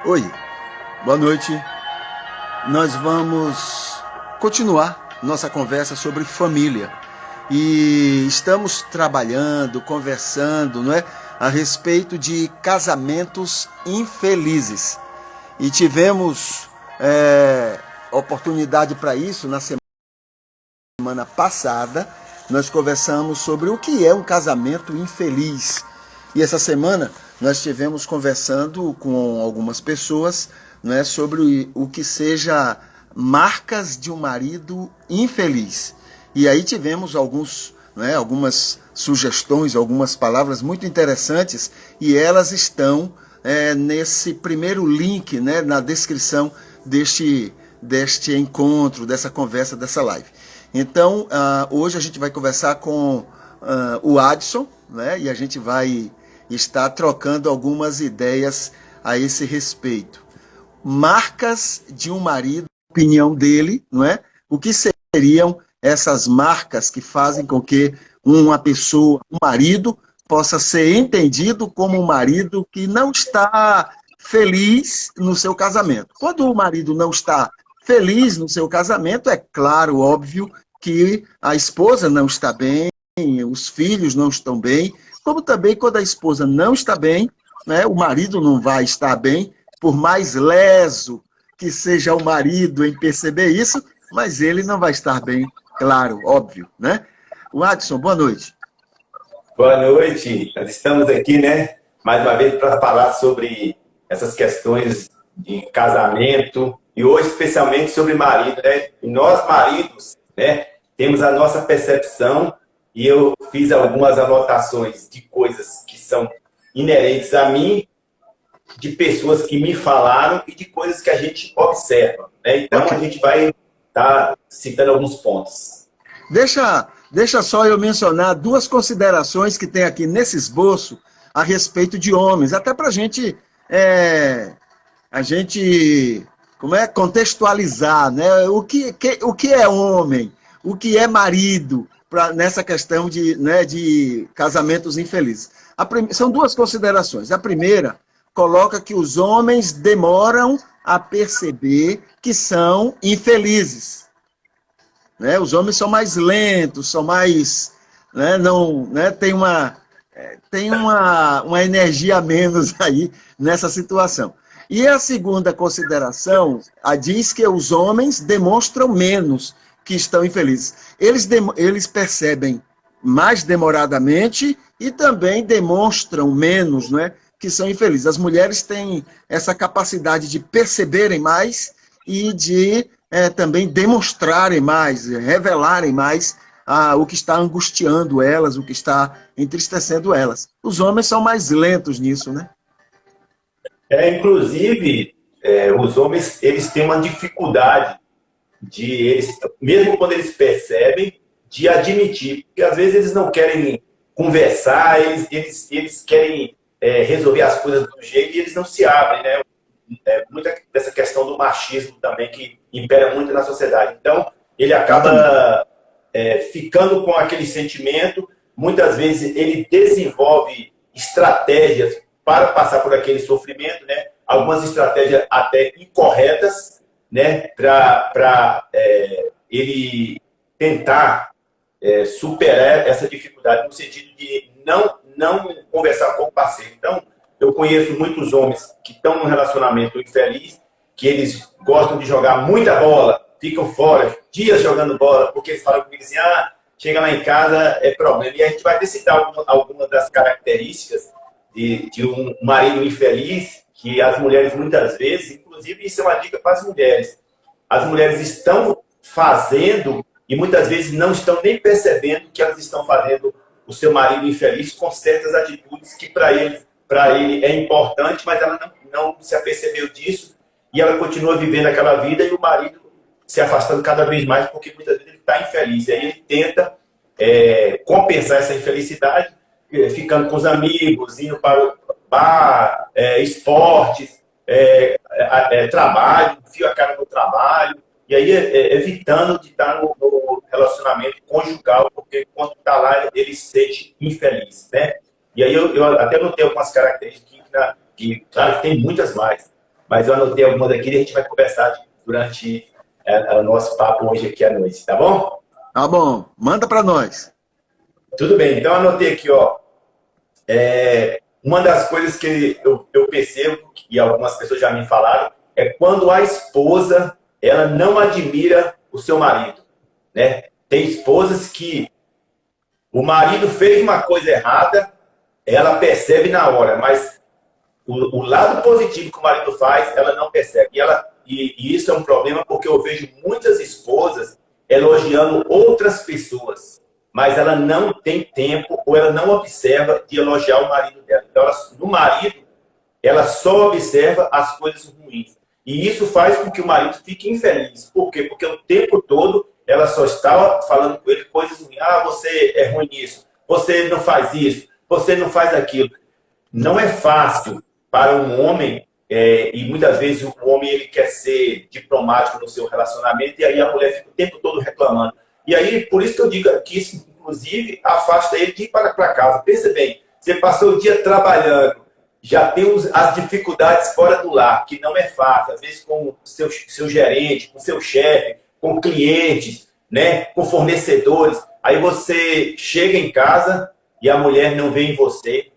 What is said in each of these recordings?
Oi, boa noite. Nós vamos continuar nossa conversa sobre família. E estamos trabalhando, conversando, não é, a respeito de casamentos infelizes. E tivemos oportunidade para isso na semana passada. Nós conversamos sobre o que é um casamento infeliz. E essa semana nós estivemos conversando com algumas pessoas, né, sobre o que seja marcas de um marido infeliz. E aí tivemos algumas sugestões, algumas palavras muito interessantes, e elas estão nesse primeiro link, né, na descrição deste encontro, dessa conversa, dessa live. Então, hoje a gente vai conversar com o Adson, né, e a gente vai estar trocando algumas ideias a esse respeito. Marcas de um marido, opinião dele, não é? O que seriam essas marcas que fazem com que uma pessoa, um marido, possa ser entendido como um marido que não está feliz no seu casamento. Quando o marido não está feliz no seu casamento, é claro, óbvio, que a esposa não está bem, os filhos não estão bem, como também quando a esposa não está bem, né, o marido não vai estar bem, por mais leso que seja o marido em perceber isso, mas ele não vai estar bem, claro, óbvio, né? O Adson, boa noite. Boa noite, nós estamos aqui, né, mais uma vez para falar sobre essas questões de casamento e hoje especialmente sobre marido, né? E nós maridos, né, temos a nossa percepção e eu fiz algumas anotações de coisas que são inerentes a mim, de pessoas que me falaram e de coisas que a gente observa, né? Então a gente vai estar citando alguns pontos. Deixa só eu mencionar duas considerações que tem aqui nesse esboço a respeito de homens, até para a gente contextualizar, né? O que é homem, o que é marido, nessa questão de casamentos infelizes. São duas considerações. A primeira coloca que os homens demoram a perceber que são infelizes. Né? Os homens são mais lentos, são mais... Né? Não, né? Tem uma energia a menos aí nessa situação. E a segunda consideração diz que os homens demonstram menos que estão infelizes. Eles percebem mais demoradamente e também demonstram menos, né, que são infelizes. As mulheres têm essa capacidade de perceberem mais e de também demonstrarem mais, revelarem mais o que está angustiando elas, o que está entristecendo elas. Os homens são mais lentos nisso, né? Inclusive, os homens eles têm uma dificuldade mesmo quando eles percebem, de admitir, porque às vezes eles não querem conversar, eles querem resolver as coisas do jeito e eles não se abrem, né? Muita dessa questão do machismo também que impera muito na sociedade. Então, ele acaba ficando com aquele sentimento, muitas vezes ele desenvolve estratégias para passar por aquele sofrimento, né? Algumas estratégias até incorretas, né? Para ele tentar superar essa dificuldade no sentido de não conversar com o parceiro. Então, eu conheço muitos homens que estão num relacionamento infeliz, que eles gostam de jogar muita bola, ficam fora, dias jogando bola, porque eles falam comigo assim, chega lá em casa, é problema. E a gente vai até citar algumas das características de um marido infeliz, que as mulheres muitas vezes, inclusive isso é uma dica para as mulheres estão fazendo e muitas vezes não estão nem percebendo que elas estão fazendo o seu marido infeliz com certas atitudes que para ele é importante, mas ela não se apercebeu disso e ela continua vivendo aquela vida e o marido se afastando cada vez mais porque muitas vezes ele está infeliz. E aí ele tenta compensar essa infelicidade ficando com os amigos, indo para o bar, esportes, trabalho, enfia a cara no trabalho, e aí evitando de estar no relacionamento conjugal, porque quando está lá ele se sente infeliz, né? E aí eu até notei algumas características que, claro que tem muitas mais, mas eu anotei algumas aqui e a gente vai conversar durante o nosso papo hoje aqui à noite, tá bom? Tá bom, manda para nós. Tudo bem, então anotei aqui, ó. Uma das coisas que eu percebo, e algumas pessoas já me falaram, é quando a esposa ela não admira o seu marido, né? Tem esposas que o marido fez uma coisa errada, ela percebe na hora, mas o lado positivo que o marido faz, ela não percebe. E isso é um problema porque eu vejo muitas esposas elogiando outras pessoas, mas ela não tem tempo ou ela não observa de elogiar o marido dela. Então, no marido, ela só observa as coisas ruins. E isso faz com que o marido fique infeliz. Por quê? Porque o tempo todo ela só está falando com ele coisas ruins. Ah, você é ruim nisso. Você não faz isso. Você não faz aquilo. Não é fácil para um homem, e muitas vezes o homem ele quer ser diplomático no seu relacionamento, e aí a mulher fica o tempo todo reclamando. E aí, por isso que eu digo que isso, inclusive, afasta ele de ir para casa. Pensa bem, você passou o dia trabalhando, já tem as dificuldades fora do lar, que não é fácil, às vezes com o seu gerente, com o seu chefe, com clientes, né, com fornecedores. Aí você chega em casa e a mulher não vê em você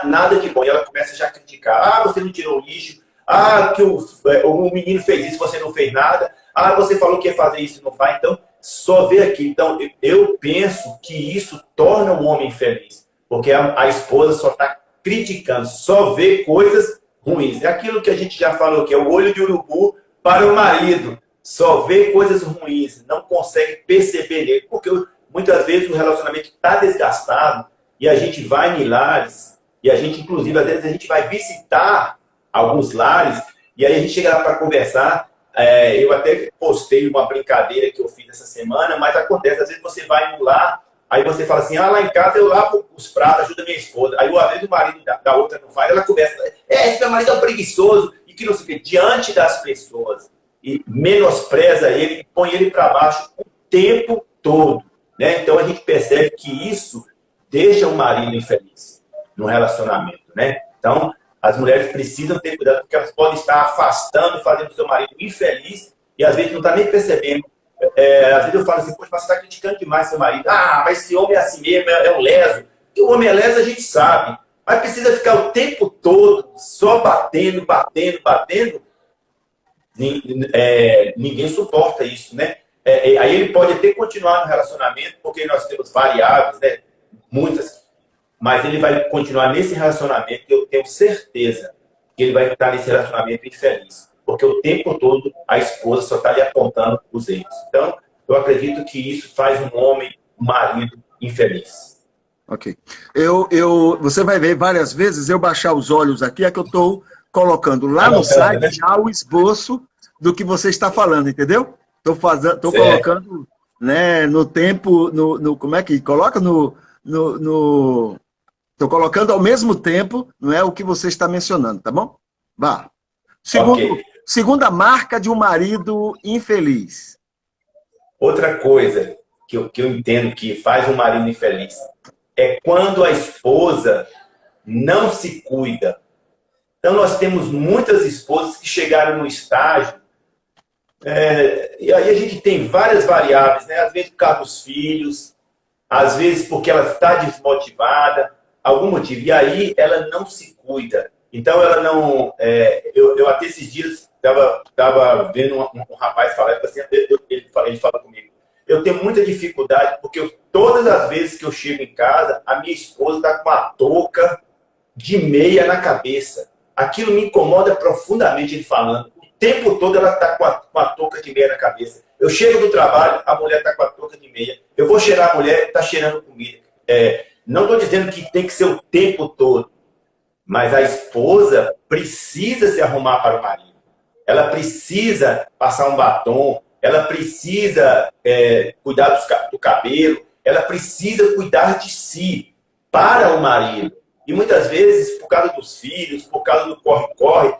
nada de bom. E ela começa já a criticar. Ah, você não tirou o lixo. Ah, que o menino fez isso, você não fez nada. Ah, você falou que ia fazer isso e não faz. Então, só vê aqui. Então, eu penso que isso torna o homem infeliz. Porque a esposa só está criticando, só vê coisas ruins. É aquilo que a gente já falou, que é o olho de urubu para o marido. Só vê coisas ruins, não consegue perceber nele. Porque muitas vezes o relacionamento está desgastado e a gente vai em lares, e a gente, inclusive, às vezes a gente vai visitar alguns lares, e aí a gente chega lá para conversar. Eu até postei uma brincadeira que eu fiz essa semana, mas acontece, às vezes você vai no lar, aí você fala assim, lá em casa eu lavo os pratos, ajuda minha esposa. Aí, às vezes, o marido da outra não faz, ela começa, esse meu marido é um preguiçoso, e que não sei o quê, diante das pessoas, e menospreza ele, põe ele para baixo o tempo todo. Né? Então, a gente percebe que isso deixa o marido infeliz no relacionamento, né? Então, as mulheres precisam ter cuidado, porque elas podem estar afastando, fazendo o seu marido infeliz, e às vezes não está nem percebendo. Às vezes eu falo assim, poxa, mas você está criticando demais seu marido. Ah, mas esse homem é assim mesmo, é um leso. Que o homem é leso a gente sabe, mas precisa ficar o tempo todo só batendo, batendo, batendo. Ninguém suporta isso, né? Aí ele pode até continuar no relacionamento, porque nós temos variáveis, né? Muitas, mas ele vai continuar nesse relacionamento e eu tenho certeza que ele vai estar nesse relacionamento infeliz, porque o tempo todo a esposa só está lhe apontando os erros. Então, eu acredito que isso faz um homem, um marido infeliz. Ok. Você vai ver várias vezes, eu baixar os olhos aqui, é que eu estou colocando lá no site, né, já o esboço do que você está falando, entendeu? Estou colocando, né, no tempo, como é que coloca? Estou colocando ao mesmo tempo, não é o que você está mencionando, tá bom? Vá. Segunda marca de um marido infeliz. Outra coisa que eu entendo que faz um marido infeliz é quando a esposa não se cuida. Então, nós temos muitas esposas que chegaram no estágio, e aí a gente tem várias variáveis, né? Às vezes por causa dos filhos, às vezes porque ela está desmotivada, algum motivo. E aí ela não se cuida. Então, ela não... eu até esses dias estava vendo um rapaz falar, assim, ele fala comigo, eu tenho muita dificuldade, porque todas as vezes que eu chego em casa, a minha esposa está com uma touca de meia na cabeça. Aquilo me incomoda profundamente, ele falando. O tempo todo ela está com a touca de meia na cabeça. Eu chego do trabalho, a mulher está com a touca de meia. Eu vou cheirar a mulher, está cheirando comida. Não estou dizendo que tem que ser o tempo todo, mas a esposa precisa se arrumar para o marido. Ela precisa passar um batom, ela precisa cuidar do cabelo, ela precisa cuidar de si para o marido. E muitas vezes, por causa dos filhos, por causa do corre-corre,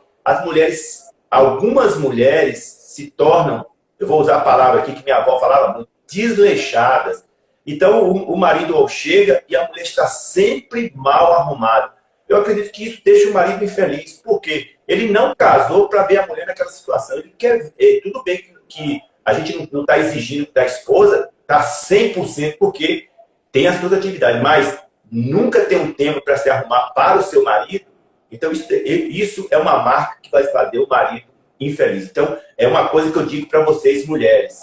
algumas mulheres se tornam, eu vou usar a palavra aqui que minha avó falava muito, desleixadas. Então, o marido chega e a mulher está sempre mal arrumada. eu acredito que isso deixa o marido infeliz, porque ele não casou para ver a mulher naquela situação. Ele quer, tudo bem que a gente não está exigindo da esposa tá 100% porque tem as suas atividades, mas nunca tem um tempo para se arrumar para o seu marido. Então, isso é uma marca que vai fazer o marido infeliz. Então, é uma coisa que eu digo para vocês, mulheres.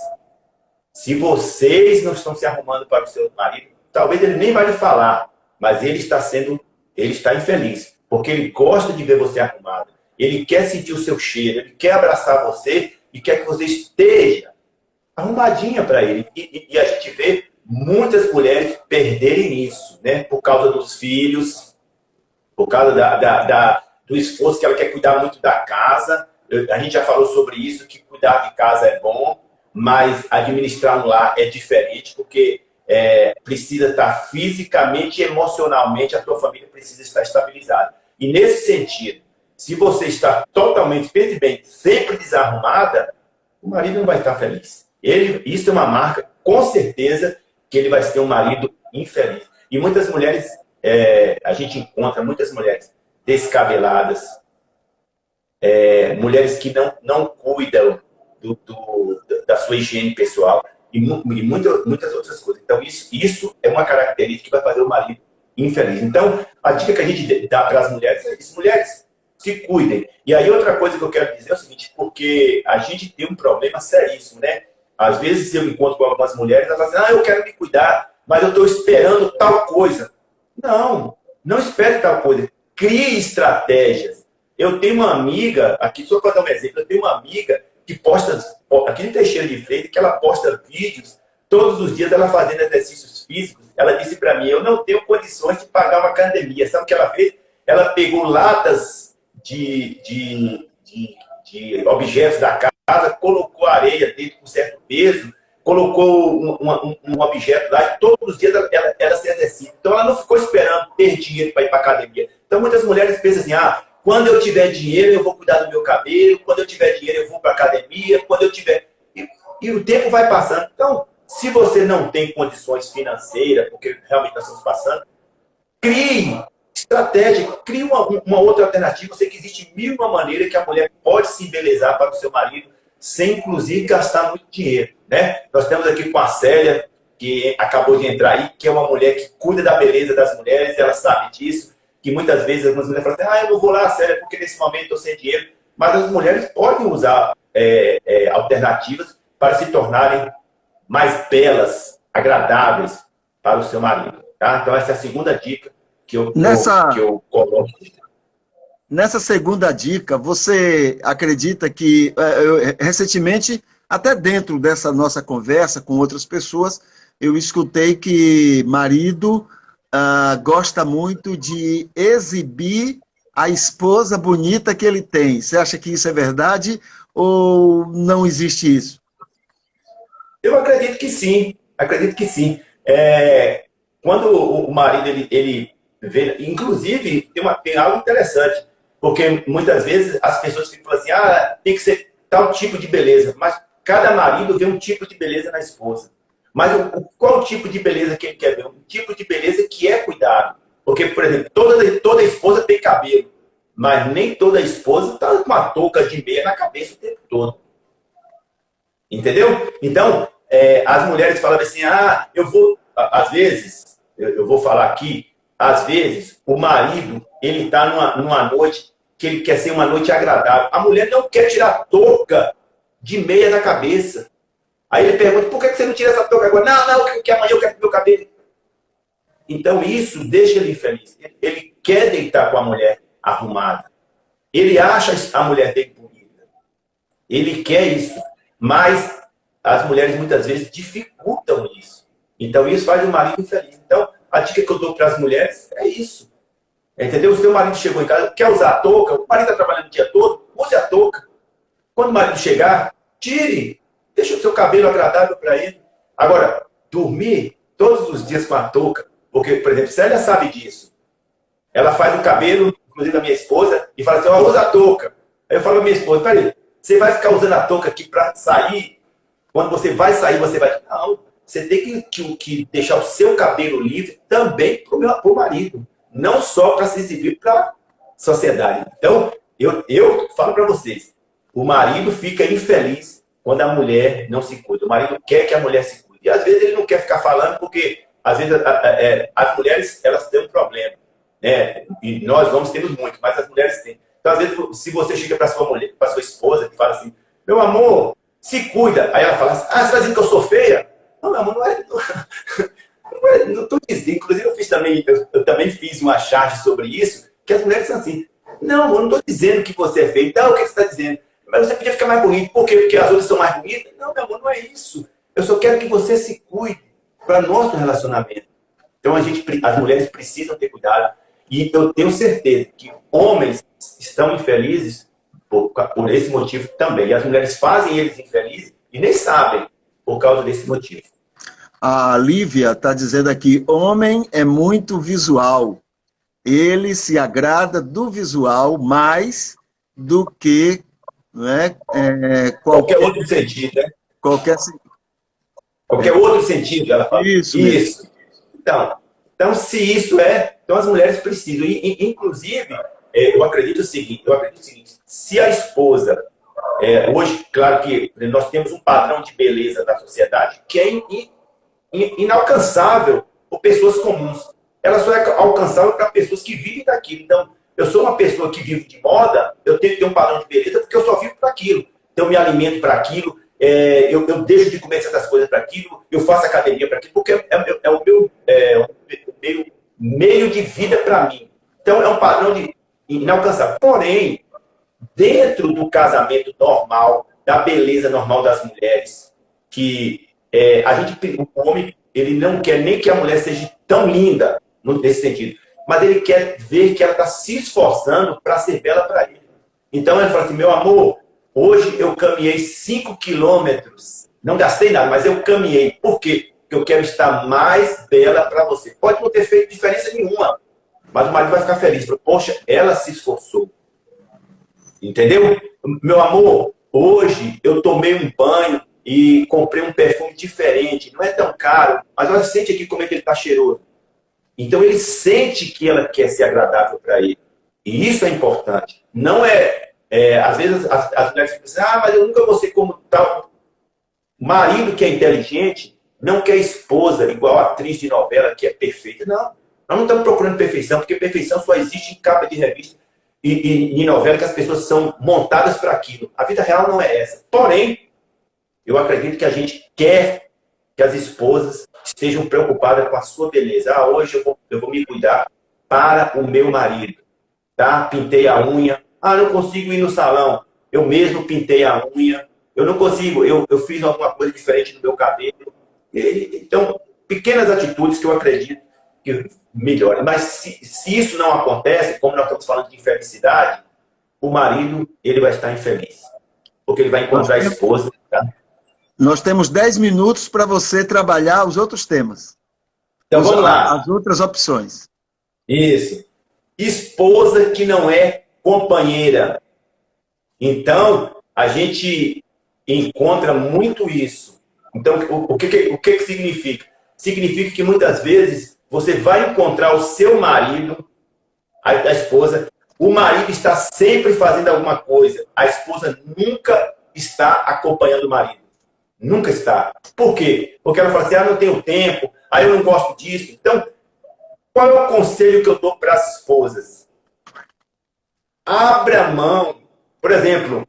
Se vocês não estão se arrumando para o seu marido, talvez ele nem vai lhe falar, mas ele está infeliz, porque ele gosta de ver você arrumada. Ele quer sentir o seu cheiro, ele quer abraçar você e quer que você esteja arrumadinha para ele. E a gente vê muitas mulheres perderem isso, né? Por causa dos filhos, por causa do esforço que ela quer cuidar muito da casa. A gente já falou sobre isso, que cuidar de casa é bom, mas administrar no lar é diferente, porque precisa estar fisicamente e emocionalmente, a sua família precisa estar estabilizada. E nesse sentido, se você está totalmente, pense bem, sempre desarrumada, o marido não vai estar feliz. Isso é uma marca, com certeza, que ele vai ser um marido infeliz. E muitas mulheres, a gente encontra muitas mulheres descabeladas, mulheres que não cuidam da sua higiene pessoal e muitas outras coisas. Então, isso é uma característica que vai fazer o marido infeliz. Então, a dica que a gente dá para as mulheres é isso: mulheres, se cuidem. E aí, outra coisa que eu quero dizer é o seguinte, porque a gente tem um problema seríssimo, né? Às vezes eu encontro com algumas mulheres, elas falam assim, eu quero me cuidar, mas eu estou esperando tal coisa. Não espere tal coisa. Crie estratégias. Eu tenho uma amiga, aqui só para dar um exemplo, eu tenho uma amiga que posta, aqui em Teixeira de Freitas, que ela posta vídeos, todos os dias ela fazendo exercícios físicos. Ela disse para mim, eu não tenho condições de pagar uma academia. Sabe o que ela fez? Ela pegou latas de objetos da casa, colocou areia dentro com certo peso, colocou um objeto lá e todos os dias ela se exercita. Então ela não ficou esperando ter dinheiro para ir para academia. Então muitas mulheres pensam assim, quando eu tiver dinheiro eu vou cuidar do meu cabelo, quando eu tiver dinheiro eu vou para academia, quando eu tiver... E o tempo vai passando. Então, se você não tem condições financeiras, porque realmente nós estamos passando, crie estratégia, crie uma outra alternativa. Eu sei que existe mil e uma maneiras que a mulher pode se embelezar para o seu marido, sem inclusive gastar muito dinheiro, né? Nós temos aqui com a Célia, que acabou de entrar aí, que é uma mulher que cuida da beleza das mulheres, ela sabe disso, que muitas vezes algumas mulheres falam assim, eu não vou lá, Célia, porque nesse momento eu estou sem dinheiro. Mas as mulheres podem usar alternativas para se tornarem mais belas, agradáveis para o seu marido. Tá? Então essa é a segunda dica que eu coloco. Nessa segunda dica, você acredita que, recentemente, até dentro dessa nossa conversa com outras pessoas, eu escutei que marido gosta muito de exibir a esposa bonita que ele tem. Você acha que isso é verdade ou não existe isso? Eu acredito que sim, acredito que sim. Quando o marido ele vê, inclusive tem algo interessante, porque muitas vezes as pessoas ficam assim, tem que ser tal tipo de beleza, mas cada marido vê um tipo de beleza na esposa. Mas qual o tipo de beleza que ele quer ver? Um tipo de beleza que é cuidado. Porque, por exemplo, toda esposa tem cabelo, mas nem toda esposa está com uma touca de meia na cabeça o tempo todo. Entendeu? Então, as mulheres falam assim, às vezes, eu vou falar aqui, às vezes, o marido, ele está numa noite que ele quer ser uma noite agradável. A mulher não quer tirar a touca de meia da cabeça. Aí ele pergunta, por que você não tira essa touca agora? Não, que amanhã eu quero meu cabelo. Então isso deixa ele infeliz. Ele quer deitar com a mulher arrumada. Ele acha a mulher dele bonita. Ele quer isso. Mas as mulheres muitas vezes dificultam isso. Então isso faz o marido infeliz. Então a dica que eu dou para as mulheres é isso. Entendeu? Se o seu marido chegou em casa, quer usar a touca, o marido está trabalhando o dia todo, use a touca. Quando o marido chegar, tire. Deixa o seu cabelo agradável para ele. Agora, dormir todos os dias com a touca, porque, por exemplo, Célia sabe disso. Ela faz o cabelo, inclusive a minha esposa, e fala assim, usa a touca. Aí eu falo para minha esposa, peraí, você vai ficar usando a touca aqui para sair? Quando você vai sair, você vai... Não, você tem que deixar o seu cabelo livre também para o marido. não só para se exibir para a sociedade. Então, eu falo para vocês, o marido fica infeliz quando a mulher não se cuida. O marido quer que a mulher se cuide. E às vezes ele não quer ficar falando porque, às vezes, as mulheres elas têm um problema. Né? E nós homens temos muito, mas as mulheres têm. Então, às vezes, se você chega para sua mulher, para sua esposa, e fala assim, meu amor, se cuida. Aí ela fala assim, você vai dizer que eu sou feia? Não, meu amor, não estou dizendo. Inclusive, eu também fiz uma charge sobre isso, que as mulheres são assim, não, amor, não estou dizendo que você é feio. Então, o que você está dizendo? Mas você podia ficar mais bonito. Por quê? Porque as outras são mais bonitas? Não, meu amor, não é isso. Eu só quero que você se cuide para nosso relacionamento. Então, as mulheres precisam ter cuidado. E eu tenho certeza que homens estão infelizes por esse motivo também. E as mulheres fazem eles infelizes e nem sabem por causa desse motivo. A Lívia está dizendo aqui, homem é muito visual. Ele se agrada do visual mais do que né, qualquer outro sentido, né? Qualquer outro sentido, ela fala. Isso. Então, se isso então as mulheres precisam. Inclusive, eu acredito o seguinte, se a esposa, hoje, claro que nós temos um padrão de beleza da sociedade que é inalcançável por pessoas comuns. Ela só é alcançável para pessoas que vivem daquilo. Então, eu sou uma pessoa que vive de moda, eu tenho que ter um padrão de beleza porque eu só vivo para aquilo. Então, eu me alimento para aquilo, eu deixo de comer certas coisas para aquilo, eu faço academia para aquilo, porque é o meu meio de vida para mim. Então, é um padrão inalcançável. Porém, dentro do casamento normal, da beleza normal das mulheres, que o homem ele não quer nem que a mulher seja tão linda, nesse sentido, mas ele quer ver que ela está se esforçando para ser bela para ele. Então ele fala assim, meu amor, hoje eu caminhei 5 quilômetros, não gastei nada, mas eu caminhei. Por quê? Porque eu quero estar mais bela para você. Pode não ter feito diferença nenhuma, mas o marido vai ficar feliz. Poxa, ela se esforçou. Entendeu? Meu amor, hoje eu tomei um banho e comprei um perfume diferente. Não é tão caro, mas olha, sente aqui como é que ele está cheiroso. Então ele sente que ela quer ser agradável para ele. E isso é importante. Não às vezes as mulheres ficam assim, mas eu nunca vou ser como tal. Marido que é inteligente não quer esposa igual a atriz de novela que é perfeita. Não. Nós não estamos procurando perfeição, porque perfeição só existe em capa de revista e em novela que as pessoas são montadas para aquilo. A vida real não é essa. Porém, eu acredito que a gente quer que as esposas estejam preocupadas com a sua beleza. Hoje eu vou me cuidar para o meu marido. Tá? Pintei a unha. Não consigo ir no salão. Eu mesmo pintei a unha. Eu não consigo. Eu fiz alguma coisa diferente no meu cabelo. Então, pequenas atitudes que eu acredito que melhoram. Mas se isso não acontece, como nós estamos falando de infelicidade, o marido ele vai estar infeliz. Porque ele vai encontrar a esposa. Tá? Nós temos 10 minutos para você trabalhar os outros temas. Então vamos lá. As outras opções. Isso. Esposa que não é companheira. Então, a gente encontra muito isso. Então, o que significa? Significa que muitas vezes você vai encontrar o seu marido, a esposa, o marido está sempre fazendo alguma coisa. A esposa nunca está acompanhando o marido. Nunca está. Por quê? Porque ela fala assim, não tenho tempo, eu não gosto disso. Então, qual é o conselho que eu dou para as esposas? Abra mão. Por exemplo,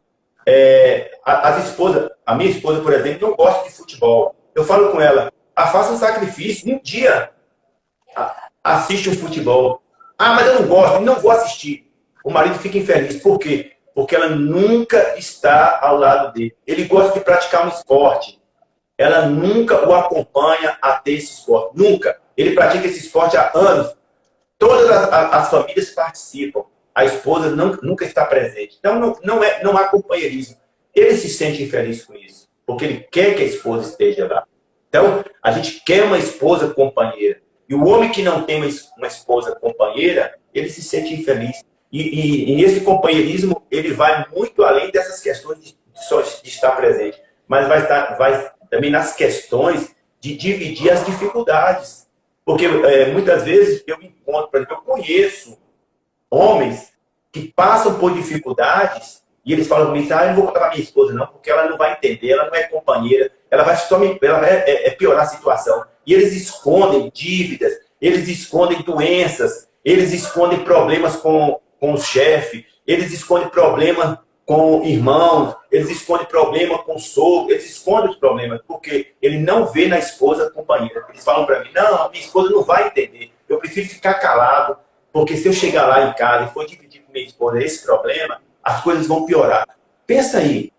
a minha esposa, por exemplo, não gosta de futebol. Eu falo com ela, faça um sacrifício, um dia assiste um futebol. Mas eu não gosto, não vou assistir. O marido fica infeliz. Por quê? Porque ela nunca está ao lado dele. Ele gosta de praticar um esporte. Ela nunca o acompanha a ter esse esporte. Nunca. Ele pratica esse esporte há anos. Todas as famílias participam. A esposa nunca está presente. Então, não há companheirismo. Ele se sente infeliz com isso. Porque ele quer que a esposa esteja lá. Então, a gente quer uma esposa companheira. E o homem que não tem uma esposa companheira, ele se sente infeliz. E nesse companheirismo, ele vai muito além dessas questões de estar presente. Mas vai também nas questões de dividir as dificuldades. Porque muitas vezes eu encontro, por exemplo, eu conheço homens que passam por dificuldades e eles falam comigo, eu não vou contar para minha esposa não, porque ela não vai entender, ela não é companheira, ela vai piorar a situação. E eles escondem dívidas, eles escondem doenças, eles escondem problemas com o chefe, eles escondem problemas com irmãos, eles escondem problema com sogro, eles escondem os problemas, porque ele não vê na esposa companheira. Eles falam para mim, não, minha esposa não vai entender, eu prefiro ficar calado, porque se eu chegar lá em casa e for dividir com minha esposa esse problema, as coisas vão piorar. Pensa aí,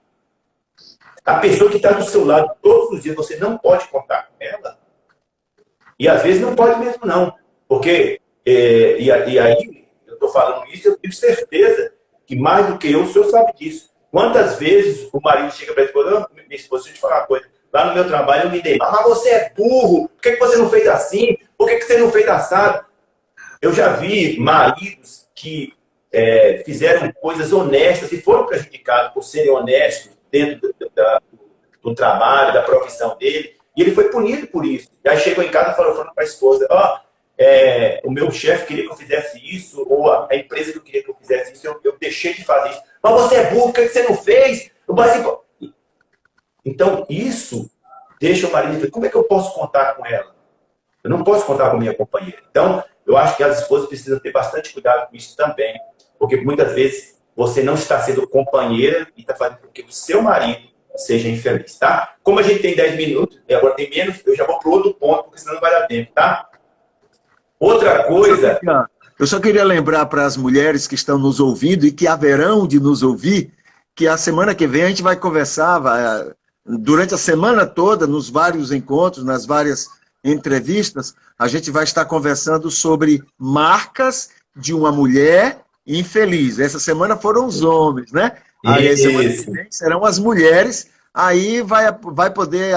a pessoa que está do seu lado todos os dias, você não pode contar com ela. E às vezes não pode mesmo não, porque, e aí, eu estou falando isso, eu tenho certeza que mais do que eu, o senhor sabe disso. Quantas vezes o marido chega para a esposa, minha esposa, deixa eu te falar uma coisa, lá no meu trabalho eu me dei mal, mas você é burro, por que você não fez assim? Por que você não fez assado? Eu já vi maridos que fizeram coisas honestas e foram prejudicados por serem honestos dentro do trabalho, da profissão dele, e ele foi punido por isso. E aí chegou em casa e falou para a esposa, o meu chefe queria que eu fizesse isso, ou a empresa que eu queria que eu fizesse isso, eu deixei de fazer isso. Mas você é burro, por que você não fez? Então, isso deixa o marido dizer, como é que eu posso contar com ela? Eu não posso contar com minha companheira. Então, eu acho que as esposas precisam ter bastante cuidado com isso também, porque muitas vezes você não está sendo companheira e está fazendo com que o seu marido seja infeliz, tá? Como a gente tem 10 minutos, e agora tem menos, eu já vou para outro ponto, porque senão não vai dar tempo, tá? Outra coisa... Eu só queria lembrar para as mulheres que estão nos ouvindo e que haverão de nos ouvir, que a semana que vem a gente vai conversar, durante a semana toda, nos vários encontros, nas várias entrevistas, a gente vai estar conversando sobre marcas de uma mulher infeliz. Essa semana foram os homens, né? Aí a semana que vem serão as mulheres, aí vai poder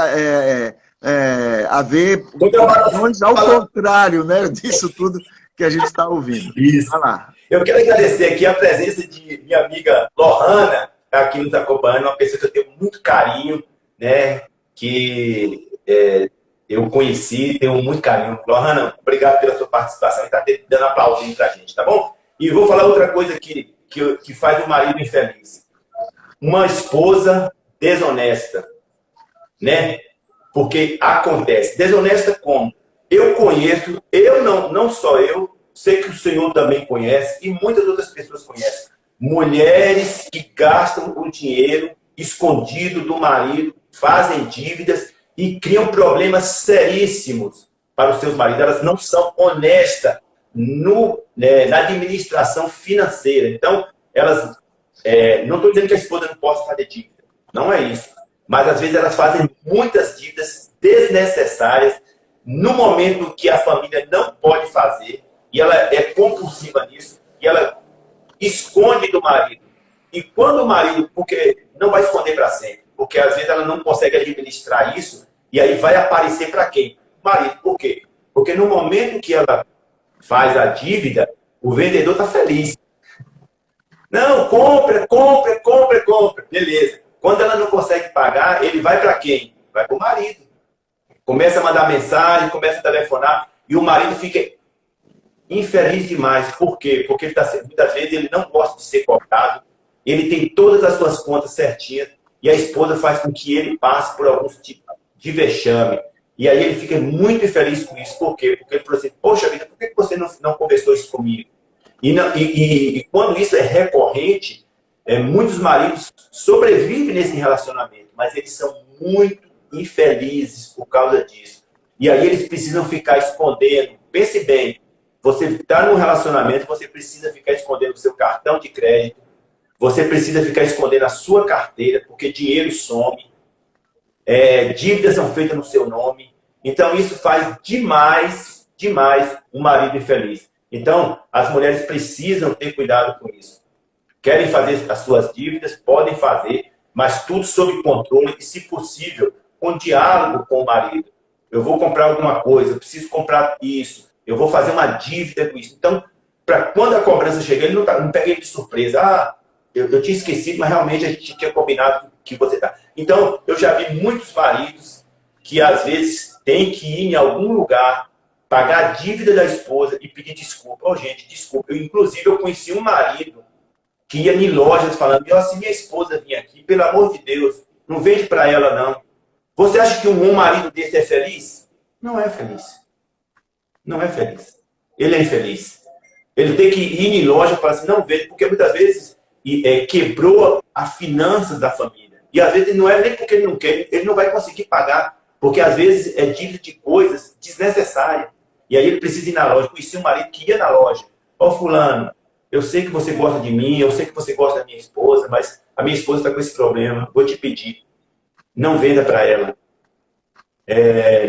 haver padrões ao contrário, né, disso tudo que a gente está ouvindo. Isso. Vai lá. Eu quero agradecer aqui a presença de minha amiga Lohana, aqui nos acompanhando, uma pessoa que eu tenho muito carinho, né, que eu conheci, tenho muito carinho. Lohana, obrigado pela sua participação e tá dando aplausinho pra gente, tá bom? E vou falar outra coisa que faz o marido infeliz. Uma esposa desonesta, né? Porque acontece. Desonesta como? Eu conheço, não só eu, sei que o senhor também conhece e muitas outras pessoas conhecem. Mulheres que gastam o dinheiro escondido do marido, fazem dívidas e criam problemas seríssimos para os seus maridos. Elas não são honestas na administração financeira. Então, elas... não estou dizendo que a esposa não possa fazer dívida. Não é isso. Mas, às vezes, elas fazem muitas dívidas desnecessárias no momento que a família não pode fazer, e ela é compulsiva nisso, e ela esconde do marido. E quando o marido, porque não vai esconder para sempre, porque às vezes ela não consegue administrar isso, e aí vai aparecer para quem? O marido. Por quê? Porque no momento que ela faz a dívida, o vendedor está feliz. Não, compra. Beleza. Quando ela não consegue pagar, ele vai para quem? Vai para o marido. Começa a mandar mensagem, começa a telefonar, e o marido fica infeliz demais. Por quê? Porque muitas vezes ele não gosta de ser cobrado, ele tem todas as suas contas certinhas, e a esposa faz com que ele passe por alguns tipos de vexame. E aí ele fica muito infeliz com isso. Por quê? Porque ele falou assim, poxa vida, por que você não conversou isso comigo? E quando isso é recorrente, muitos maridos sobrevivem nesse relacionamento, mas eles são muito infelizes por causa disso. E aí eles precisam ficar escondendo. Pense bem, você está num relacionamento, você precisa ficar escondendo o seu cartão de crédito, você precisa ficar escondendo a sua carteira, porque dinheiro some, dívidas são feitas no seu nome. Então isso faz demais um marido infeliz. Então, as mulheres precisam ter cuidado com isso. Querem fazer as suas dívidas, podem fazer, mas tudo sob controle e, se possível, com diálogo com o marido. Eu vou comprar alguma coisa, eu preciso comprar isso, eu vou fazer uma dívida com isso. Então, para quando a cobrança chegar, ele não pega ele de surpresa. Eu tinha esquecido, mas realmente a gente tinha combinado que você está. Então, eu já vi muitos maridos que, às vezes, têm que ir em algum lugar pagar a dívida da esposa e pedir desculpa. Oh, gente, desculpa. Inclusive, eu conheci um marido que ia em lojas falando, se minha esposa vir aqui, pelo amor de Deus, não vende para ela, não. Você acha que um marido desse é feliz? Não é feliz. Não é feliz. Ele é infeliz. Ele tem que ir em loja e falar assim, não vende, porque muitas vezes quebrou as finanças da família. E às vezes não é nem porque ele não quer, ele não vai conseguir pagar, porque às vezes é dívida de coisas desnecessárias. E aí ele precisa ir na loja. Eu conheci um marido que ia na loja. Ó, fulano, eu sei que você gosta de mim, eu sei que você gosta da minha esposa, mas a minha esposa está com esse problema. Vou te pedir, não venda para ela.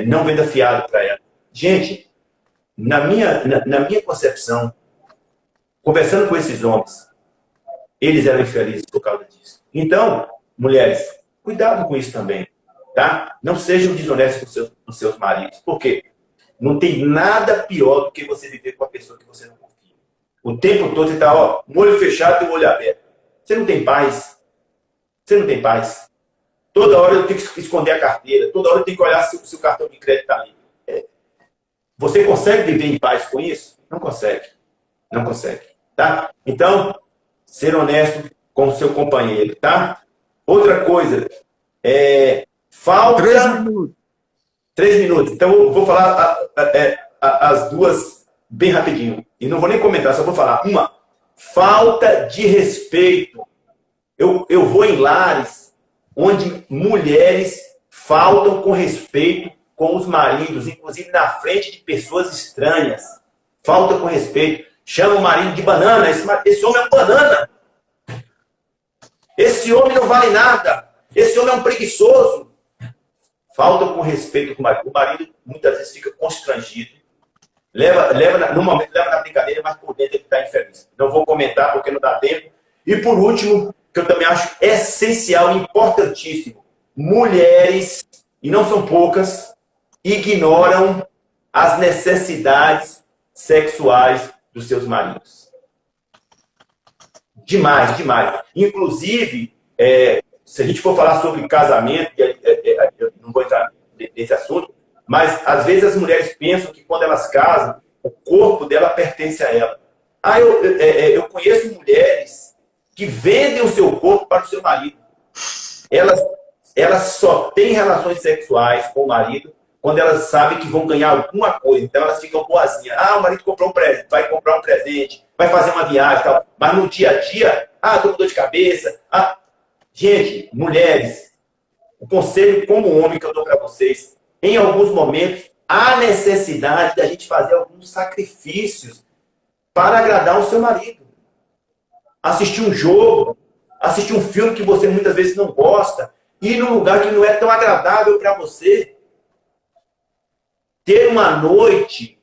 Não venda fiado para ela. Gente, na minha concepção, conversando com esses homens, eles eram infelizes por causa disso. Então, mulheres, cuidado com isso também, tá? Não sejam desonestos com seus maridos. Por quê? Não tem nada pior do que você viver com uma pessoa que você não confia. O tempo todo você está, um olho fechado e um olho aberto. Você não tem paz. Você não tem paz. Toda hora eu tenho que esconder a carteira. Toda hora eu tenho que olhar se o cartão de crédito está ali. Você consegue viver em paz com isso? Não consegue. Não consegue. Tá? Então, ser honesto com o seu companheiro. Tá? Outra coisa. Falta... 3 minutos. 3 minutos. Então, eu vou falar as duas bem rapidinho. E não vou nem comentar, só vou falar. Uma, falta de respeito. Eu vou em lares onde mulheres faltam com respeito com os maridos, inclusive na frente de pessoas estranhas. Falta com respeito. Chama o marido de banana. Esse homem é um banana. Esse homem não vale nada. Esse homem é um preguiçoso. Falta com respeito com o marido. O marido muitas vezes fica constrangido. No momento leva na brincadeira, mas por dentro ele está infeliz. Não vou comentar porque não dá tempo. E por último, que eu também acho essencial, importantíssimo. Mulheres, e não são poucas, ignoram as necessidades sexuais dos seus maridos. Demais, demais. Inclusive, se a gente for falar sobre casamento, eu não vou entrar nesse assunto, mas às vezes as mulheres pensam que quando elas casam, o corpo dela pertence a ela. Eu conheço mulheres que vendem o seu corpo para o seu marido. Elas só têm relações sexuais com o marido quando elas sabem que vão ganhar alguma coisa. Então elas ficam boazinhas. O marido comprou um presente, vai comprar um presente, vai fazer uma viagem e tal. Mas no dia a dia, tô com dor de cabeça. Gente, mulheres, o conselho como homem que eu dou para vocês, em alguns momentos, há necessidade da gente fazer alguns sacrifícios para agradar o seu marido. Assistir um jogo, assistir um filme que você muitas vezes não gosta, ir num lugar que não é tão agradável para você. Ter uma noite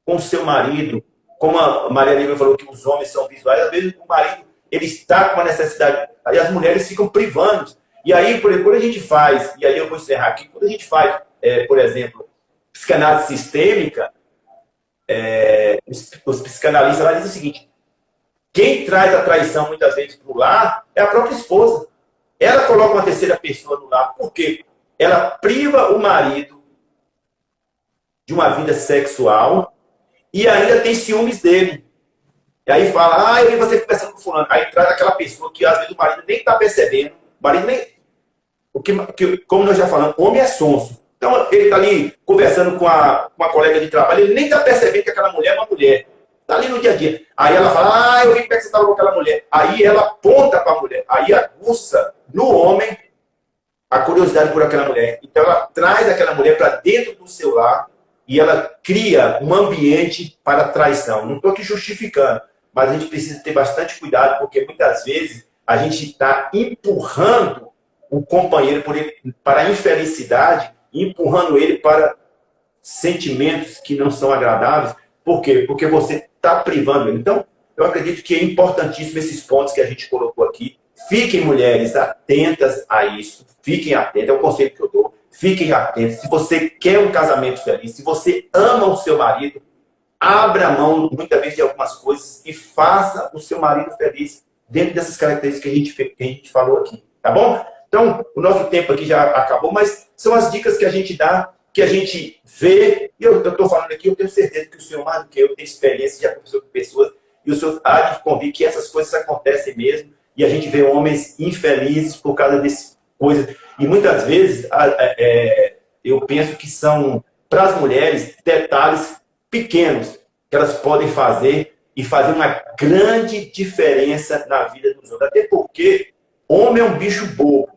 com o seu marido, como a Maria Lívia falou que os homens são visuais, às vezes o marido ele está com uma necessidade, aí as mulheres ficam privando. E aí, quando a gente faz, e aí eu vou encerrar aqui, quando a gente faz, por exemplo, psicanálise sistêmica, os psicanalistas lá dizem o seguinte: quem traz a traição muitas vezes para o lar é a própria esposa. Ela coloca uma terceira pessoa no lar. Por quê? Ela priva o marido de uma vida sexual e ainda tem ciúmes dele. E aí fala, eu vi você conversando com fulano. Aí traz aquela pessoa que às vezes o marido nem está percebendo. O marido nem... como nós já falamos, homem é sonso. Então ele está ali conversando com uma colega de trabalho, ele nem está percebendo que aquela mulher é uma mulher. Está ali no dia a dia. Aí ela fala, eu vi como é que você estava com aquela mulher. Aí ela aponta para a mulher. Aí aguça no homem a curiosidade por aquela mulher. Então ela traz aquela mulher para dentro do seu lar e ela cria um ambiente para traição. Não estou aqui justificando, mas a gente precisa ter bastante cuidado, porque muitas vezes a gente está empurrando o companheiro para a infelicidade, empurrando ele para sentimentos que não são agradáveis. Por quê? Porque você está privando ele. Então, eu acredito que é importantíssimo esses pontos que a gente colocou aqui. Fiquem, mulheres, atentas a isso. Fiquem atentas, é o conselho que eu dou. Fiquem atentos. Se você quer um casamento feliz, se você ama o seu marido, abra mão, muitas vezes, de algumas coisas e faça o seu marido feliz dentro dessas características que a gente falou aqui. Tá bom? Então, o nosso tempo aqui já acabou, mas são as dicas que a gente dá, que a gente vê, e eu estou falando aqui, eu tenho certeza que o senhor, mais do que eu, tem experiência, já conversou com pessoas, e o senhor há de convir que essas coisas acontecem mesmo, e a gente vê homens infelizes por causa dessas coisas. E muitas vezes eu penso que são, para as mulheres, detalhes pequenos que elas podem fazer e fazer uma grande diferença na vida dos outros. Até porque homem é um bicho bobo.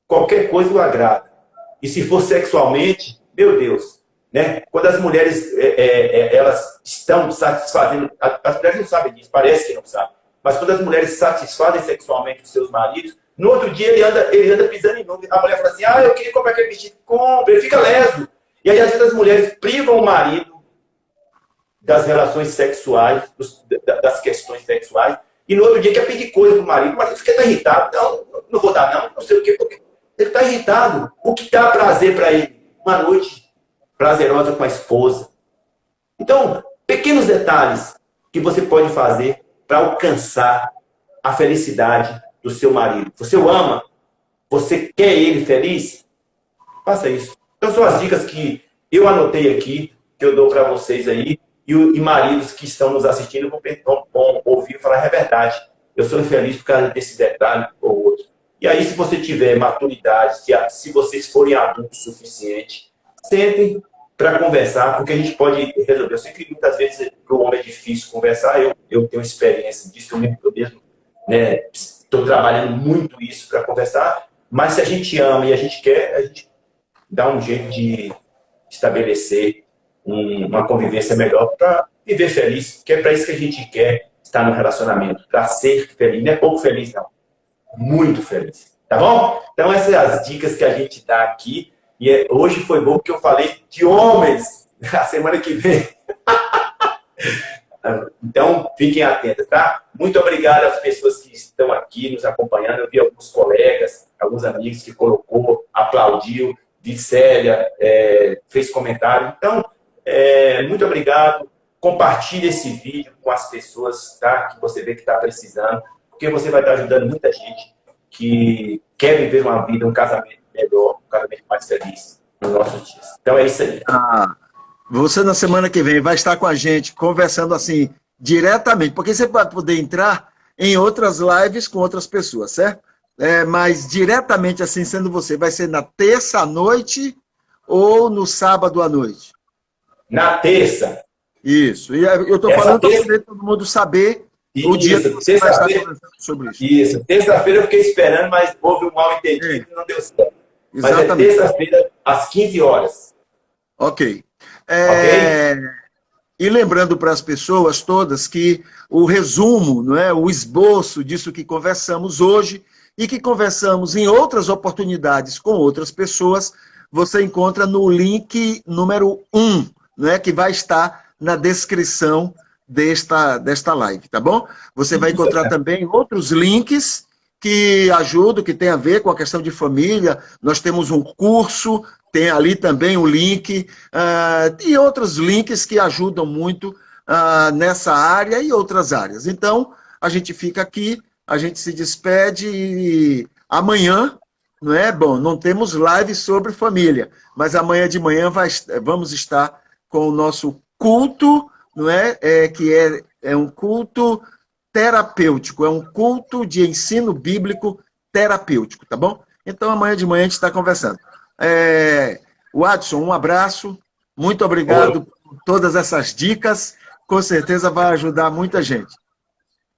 Qualquer coisa o agrada. E se for sexualmente, meu Deus, né? Quando as mulheres elas estão satisfazendo, as mulheres não sabem disso, parece que não sabem, mas quando as mulheres satisfazem sexualmente os seus maridos, no outro dia ele anda pisando em nuvem. A mulher fala assim, eu queria comprar aquele vestido, compra, ele fica leso. E aí às vezes as mulheres privam o marido das relações sexuais, das questões sexuais, e no outro dia quer pedir coisa pro marido, o marido fica até irritado, não vou dar não sei o quê, porque ele está irritado. O que dá prazer para ele? Uma noite prazerosa com a esposa. Então, pequenos detalhes que você pode fazer para alcançar a felicidade do seu marido. Você o ama? Você quer ele feliz? Faça isso. Então, são as dicas que eu anotei aqui, que eu dou para vocês aí, e maridos que estão nos assistindo vão ouvir e falar, é verdade, eu sou infeliz por causa desse detalhe ou outro. E aí, se você tiver maturidade, se vocês forem adultos o suficiente, sentem para conversar, porque a gente pode resolver. Eu sei que muitas vezes para o homem é difícil conversar, eu tenho experiência disso, eu mesmo estou trabalhando muito isso para conversar, mas se a gente ama e a gente quer, a gente dá um jeito de estabelecer uma convivência melhor para viver feliz, porque é para isso que a gente quer estar no relacionamento, para ser feliz. Não é pouco feliz, não. Muito feliz. Tá bom? Então, essas são as dicas que a gente dá aqui. E hoje foi bom porque eu falei de homens. A semana que vem. Então, fiquem atentos, tá? Muito obrigado às pessoas que estão aqui nos acompanhando. Eu vi alguns colegas, alguns amigos que colocou, aplaudiu, Vicélia, fez comentário. Então, muito obrigado. Compartilhe esse vídeo com as pessoas, tá? Que você vê que está precisando, porque você vai estar ajudando muita gente que quer viver uma vida, um casamento melhor, um casamento mais feliz nos nossos dias. Então é isso aí. Você na semana que vem vai estar com a gente conversando assim diretamente, porque você vai poder entrar em outras lives com outras pessoas, certo? Mas diretamente assim, sendo você, vai ser na terça à noite ou no sábado à noite? Na terça. Isso. E eu estou falando para todo mundo saber o dia que você vai estar conversando sobre isso. Isso. Terça-feira eu fiquei esperando, mas houve um mal entendido e não deu certo. Exatamente. Mas é terça-feira, às 15 horas. Ok. Ok? E lembrando para as pessoas todas que o resumo, não é, o esboço disso que conversamos hoje e que conversamos em outras oportunidades com outras pessoas, você encontra no link número 1, não é, que vai estar na descrição desta live, tá bom? Você vai encontrar também outros links que ajudam, que tem a ver com a questão de família. Nós temos um curso, tem ali também o link, e outros links que ajudam muito nessa área e outras áreas. Então, a gente fica aqui, a gente se despede e amanhã, não é? Bom, não temos live sobre família, mas amanhã de manhã vamos estar com o nosso culto, não é? Que é um culto terapêutico, é um culto de ensino bíblico terapêutico, tá bom? Então, amanhã de manhã a gente está conversando. Watson, um abraço, muito obrigado por todas essas dicas, com certeza vai ajudar muita gente.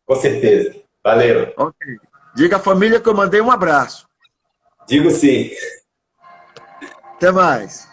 Com certeza, valeu. Ok. Diga à família que eu mandei um abraço. Digo sim. Até mais.